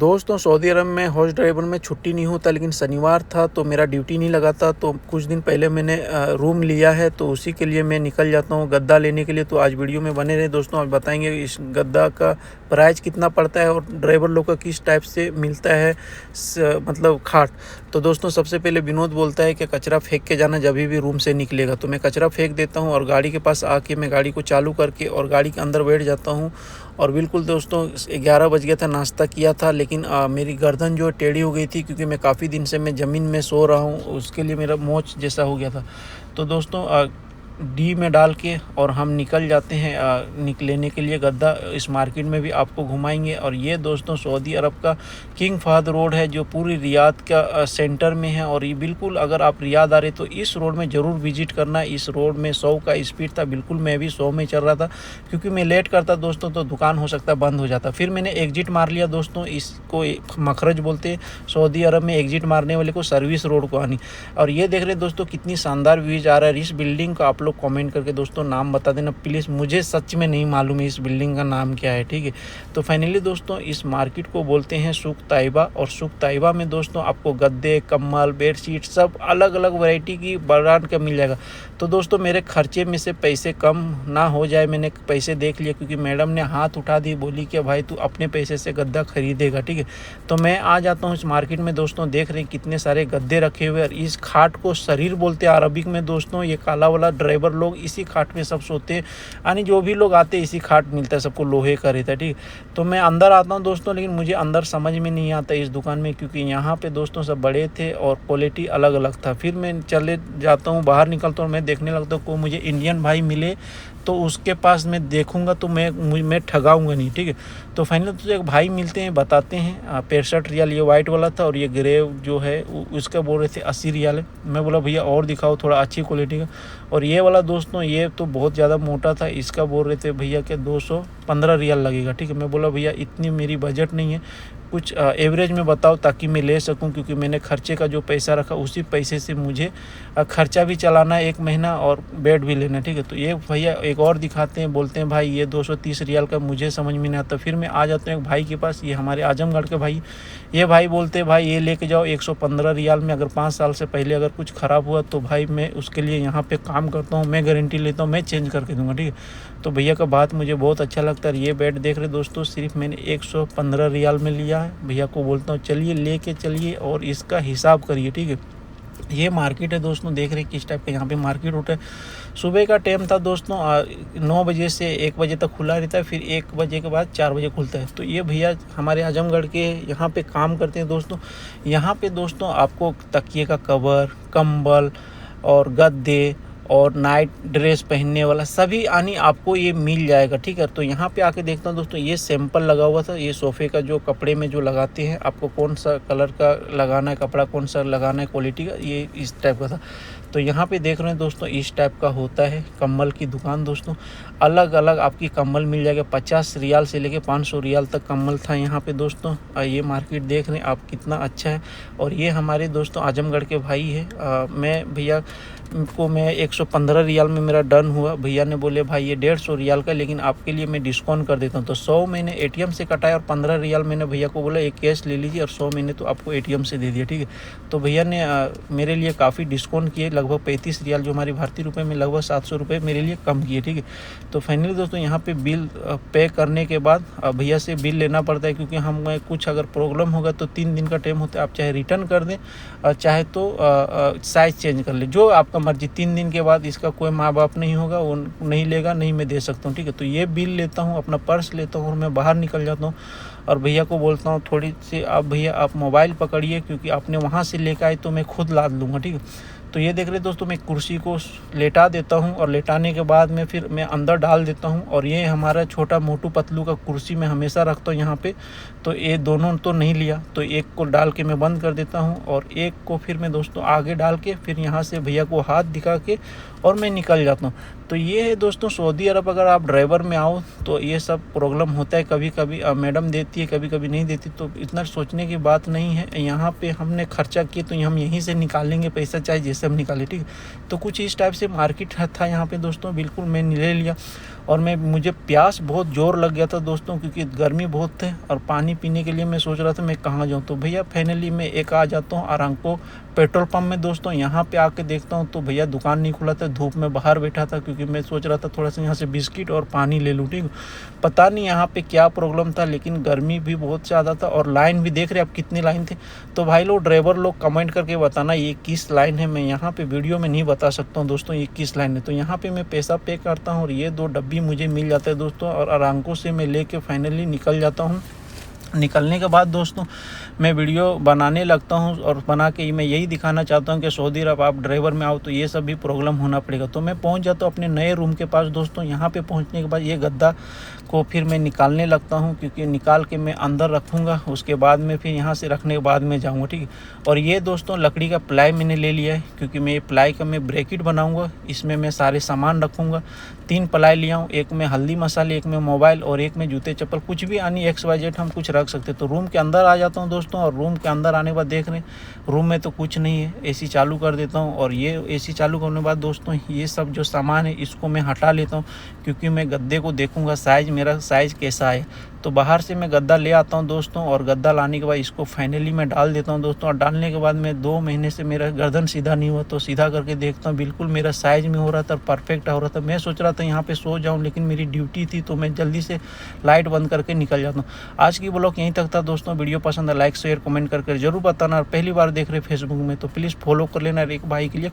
दोस्तों सऊदी अरब में horse driver में छुट्टी नहीं होता, लेकिन शनिवार था तो मेरा ड्यूटी नहीं लगा था। तो कुछ दिन पहले मैंने रूम लिया है, तो उसी के लिए मैं निकल जाता हूँ गद्दा लेने के लिए। तो आज वीडियो में बने रहे दोस्तों, आज बताएंगे इस गद्दा का प्राइस कितना पड़ता है और ड्राइवर लोग का किस टाइप से मिलता है मतलब खाट। तो दोस्तों सबसे पहले विनोद बोलता है कि कचरा फेंक के जाना जब भी रूम से निकलेगा। तो मैं कचरा फेंक देता हूँ और गाड़ी के पास आके मैं गाड़ी को चालू करके और गाड़ी के अंदर बैठ जाता हूँ। और बिल्कुल दोस्तों 11 बज गया था, नाश्ता किया था, लेकिन मेरी गर्दन जो टेढ़ी हो गई थी क्योंकि मैं काफ़ी दिन से मैं ज़मीन में सो रहा हूँ, उसके लिए मेरा मोच जैसा हो गया था। तो दोस्तों डी में डाल के और हम निकल जाते हैं लेने के लिए गद्दा। इस मार्केट में भी आपको घुमाएंगे। और ये दोस्तों सऊदी अरब का किंग फहद रोड है जो पूरी रियाद का सेंटर में है। और ये बिल्कुल अगर आप रियाद आ रहे तो इस रोड में ज़रूर विजिट करना। इस रोड में 100 का स्पीड था, बिल्कुल मैं भी 100 में चल रहा था क्योंकि मैं लेट करता दोस्तों तो दुकान हो सकता बंद हो जाता। फिर मैंने एग्जिट मार लिया दोस्तों, इसको मखरज बोलते हैं सऊदी अरब में एग्जिट मारने वाले को, सर्विस रोड को आनी। और ये देख रहे दोस्तों कितनी शानदार व्यूज आ रहा है इस बिल्डिंग का। आप लोग कमेंट करके दोस्तों नाम बता देना प्लीज़, मुझे सच में नहीं मालूम है इस बिल्डिंग का नाम क्या है, ठीक है। तो फाइनली दोस्तों इस मार्केट को बोलते हैं सुख ताइबा। और सुख ताइबा में दोस्तों आपको गद्दे, कम्बल, बेडशीट सब अलग अलग वैरायटी की ब्रांड का मिल जाएगा। तो दोस्तों मेरे खर्चे में से पैसे कम ना हो जाए, मैंने पैसे देख लिए क्योंकि मैडम ने हाथ उठा दी, बोली कि भाई तू अपने पैसे से गद्दा खरीदेगा, ठीक है। तो मैं आ जाता हूँ इस मार्केट में दोस्तों, देख रहे हैं कितने सारे गद्दे रखे हुए। और इस खाट को शरीर बोलते हैं अरबिक में दोस्तों। ये काला वाला ड्राइवर लोग इसी खाट में सब सोते हैं, यानी जो भी लोग आते हैं इसी खाट मिलता है सबको, लोहे का रहता है, ठीक। तो मैं अंदर आता हूँ दोस्तों, लेकिन मुझे अंदर समझ में नहीं आता इस दुकान में क्योंकि यहाँ पे दोस्तों सब बड़े थे और क्वालिटी अलग अलग था। फिर मैं चले जाता हूँ, बाहर निकलता हूँ, मैं देखने लगता हूँ को मुझे इंडियन भाई मिले तो उसके पास मैं देखूंगा तो मैं ठगाऊंगा नहीं, ठीक है। तो फाइनली तो एक भाई मिलते हैं, बताते हैं 65 रियाल ये वाइट वाला था और ये ग्रे जो है उसका बोल रहे थे 80 रियाल है। मैं बोला भैया और दिखाओ थोड़ा अच्छी क्वालिटी का। और ये वाला दोस्तों ये तो बहुत ज़्यादा मोटा था, इसका बोल रहे थे भैया कि 215 रियाल लगेगा, ठीक है। मैं बोला भैया इतनी मेरी बजट नहीं है, कुछ एवरेज में बताओ ताकि मैं ले सकूं क्योंकि मैंने खर्चे का जो पैसा रखा उसी पैसे से मुझे खर्चा भी चलाना है 1 महीना और बेड भी लेना, ठीक है। तो ये भैया एक और दिखाते हैं, बोलते हैं भाई ये 230 रियाल का, मुझे समझ में नहीं आता। फिर मैं आ जाता हूँ एक भाई के पास, ये हमारे आजमगढ़ के भाई। ये भाई बोलते हैं भाई ये लेके जाओ 115 रियाल में, अगर 5 साल से पहले अगर कुछ ख़राब हुआ तो भाई मैं उसके लिए यहाँ पे काम करता हूँ, मैं गारंटी लेता हूँ, मैं चेंज करके दूँगा, ठीक है। तो भैया का बात मुझे बहुत अच्छा लगता है। ये बेड देख रहे दोस्तों सिर्फ मैंने 115 रियाल में लिया है। भैया को बोलता हूँ चलिए लेके चलिए और इसका हिसाब करिए, ठीक है। ये मार्केट है दोस्तों, देख रहे किस टाइप का यहाँ पे मार्केट होता है। सुबह का टाइम था दोस्तों, 9 बजे से 1 बजे तक खुला रहता है, फिर 1 बजे के बाद 4 बजे खुलता है। तो ये भैया हमारे आजमगढ़ के यहाँ पे काम करते हैं दोस्तों। यहाँ पे दोस्तों आपको तकिए का कवर, कंबल और गद्दे और नाइट ड्रेस पहनने वाला सभी यानी आपको ये मिल जाएगा, ठीक है। तो यहाँ पे आके देखता हूँ दोस्तों, ये सैंपल लगा हुआ था, ये सोफ़े का जो कपड़े में जो लगाते हैं, आपको कौन सा कलर का लगाना है, कपड़ा कौन सा लगाना है, क्वालिटी का, ये इस टाइप का था। तो यहाँ पे देख रहे हैं दोस्तों इस टाइप का होता है कम्बल की दुकान दोस्तों। अलग अलग आपकी कम्बल मिल जाएगा, 50 रियाल से लेके 500 रियाल तक कम्बल था यहाँ पे दोस्तों। ये मार्केट देख रहे हैं आप कितना अच्छा है। और ये हमारे दोस्तों आजमगढ़ के भाई है। मैं भैया को मैं 115 रियाल में मेरा डन हुआ। भैया ने बोले भाई ये 150 रियाल का, लेकिन आपके लिए मैं डिस्काउंट कर देता हूँ। तो 100 मैंने एटीएम से कटाया और 15 रियाल मैंने भैया को बोला एक कैश ले लीजिए और 100 मैंने तो आपको एटीएम से दे दिया, ठीक है। तो भैया ने मेरे लिए काफ़ी डिस्काउंट किए, लगभग 35 रियाल जो हमारी भारतीय रुपये में लगभग 700 रुपये मेरे लिए कम किए, ठीक है। तो फाइनली दोस्तों यहाँ पे बिल पे करने के बाद भैया से बिल लेना पड़ता है क्योंकि हमें कुछ अगर प्रॉब्लम होगा तो 3 दिन का टाइम होता है, आप चाहे रिटर्न कर दें और चाहे तो साइज़ चेंज कर ले, जो आपका मर्जी। 3 दिन के बाद इसका कोई माँ बाप नहीं होगा, वो नहीं लेगा, नहीं मैं दे सकता हूँ, ठीक है। तो ये बिल लेता हूँ, अपना पर्स लेता हूँ और मैं बाहर निकल जाता हूँ और भैया को बोलता हूँ थोड़ी सी आप भैया आप मोबाइल पकड़िए क्योंकि आपने वहाँ से लेकर आए तो मैं खुद लाद लूँगा, ठीक है। तो ये देख रहे दोस्तों मैं कुर्सी को लेटा देता हूँ और लेटाने के बाद में फिर मैं अंदर डाल देता हूँ। और ये हमारा छोटा मोटू पतलू का कुर्सी मैं हमेशा रखता हूँ यहाँ पे। तो ये दोनों तो नहीं लिया, तो एक को डाल के मैं बंद कर देता हूँ और एक को फिर मैं दोस्तों आगे डाल के फिर यहाँ से भैया को हाथ दिखा के और मैं निकल जाता हूँ। तो ये है दोस्तों सऊदी अरब अगर आप ड्राइवर में आओ तो ये सब प्रॉब्लम होता है, कभी कभी मैडम देती है कभी कभी नहीं देती, तो इतना सोचने की बात नहीं है। यहाँ पे हमने खर्चा किए तो हम यहीं से निकालेंगे पैसा, चाहे जैसे हम निकालें, ठीक है। तो कुछ इस टाइप से मार्केट था यहाँ पे दोस्तों, बिल्कुल मैं ले लिया। और मुझे प्यास बहुत ज़ोर लग गया था दोस्तों, क्योंकि गर्मी बहुत थी और पानी पीने के लिए मैं सोच रहा था मैं कहाँ जाऊँ। तो भैया फाइनली मैं एक आ जाता हूँ अरामको पेट्रोल पंप में दोस्तों। यहाँ पे आके देखता हूँ तो भैया दुकान नहीं खुला था, धूप में बाहर बैठा था, क्योंकि मैं सोच रहा था थोड़ा सा यहाँ से बिस्किट और पानी ले लूँ, ठीक। पता नहीं यहाँ पे क्या प्रॉब्लम था, लेकिन गर्मी भी बहुत ज़्यादा था और लाइन भी देख रहे आप कितनी लाइन थी। तो भाई लोग ड्राइवर लोग कमेंट करके बताना ये किस लाइन है, मैं यहाँ पे वीडियो में नहीं बता सकता हूँ दोस्तों ये किस लाइन है। तो यहाँ पे मैं पैसा पे करता हूँ और ये 2 डब्बी मुझे मिल जाता है दोस्तों, और अरामको से मैं लेके फाइनली निकल जाता हूँ। निकलने के बाद दोस्तों मैं वीडियो बनाने लगता हूँ और बना के मैं यही दिखाना चाहता हूँ कि सऊदी अरब आप ड्राइवर में आओ तो ये सब भी प्रॉब्लम होना पड़ेगा। तो मैं पहुँच जाता हूँ अपने नए रूम के पास दोस्तों। यहाँ पे पहुँचने के बाद ये गद्दा को फिर मैं निकालने लगता हूँ, क्योंकि निकाल के मैं अंदर रखूँगा, उसके बाद में फिर यहाँ से रखने के बाद में जाऊँगा, ठीक है। और ये दोस्तों लकड़ी का प्लाई मैंने ले लिया है, क्योंकि मैं ये प्लाई का मैं ब्रैकेट बनाऊँगा, इसमें मैं सारे सामान रखूँगा। 3 प्लाई लिया हूँ, एक में हल्दी मसाले, एक में मोबाइल और एक में जूते चप्पल, कुछ भी यानी XYZ हम कुछ रख सकते। तो रूम के अंदर आ जाता हूँ दोस्तों, और रूम के अंदर आने के बाद देख रहे हैं रूम में तो कुछ नहीं है। AC चालू कर देता हूँ, और ये AC चालू करने के बाद दोस्तों ये सब जो सामान है इसको मैं हटा लेता हूँ, क्योंकि मैं गद्दे को देखूँगा मेरा साइज़ कैसा है। तो बाहर से मैं गद्दा ले आता हूँ दोस्तों, और गद्दा लाने के बाद इसको फाइनली मैं डाल देता हूँ दोस्तों। और डालने के बाद मैं 2 महीने से मेरा गर्दन सीधा नहीं हुआ, तो सीधा करके देखता हूँ बिल्कुल मेरा साइज़ में हो रहा था, परफेक्ट हो रहा था। मैं सोच रहा था यहाँ पे सो जाऊँ, लेकिन मेरी ड्यूटी थी तो मैं जल्दी से लाइट बंद करके निकल जाता हूँ। आज की ब्लॉग यहीं तक था दोस्तों। वीडियो पसंद है लाइक शेयर कमेंट करके जरूर बताना, और पहली बार देख रहे फेसबुक में तो प्लीज़ फॉलो कर लेना। एक भाई के लिए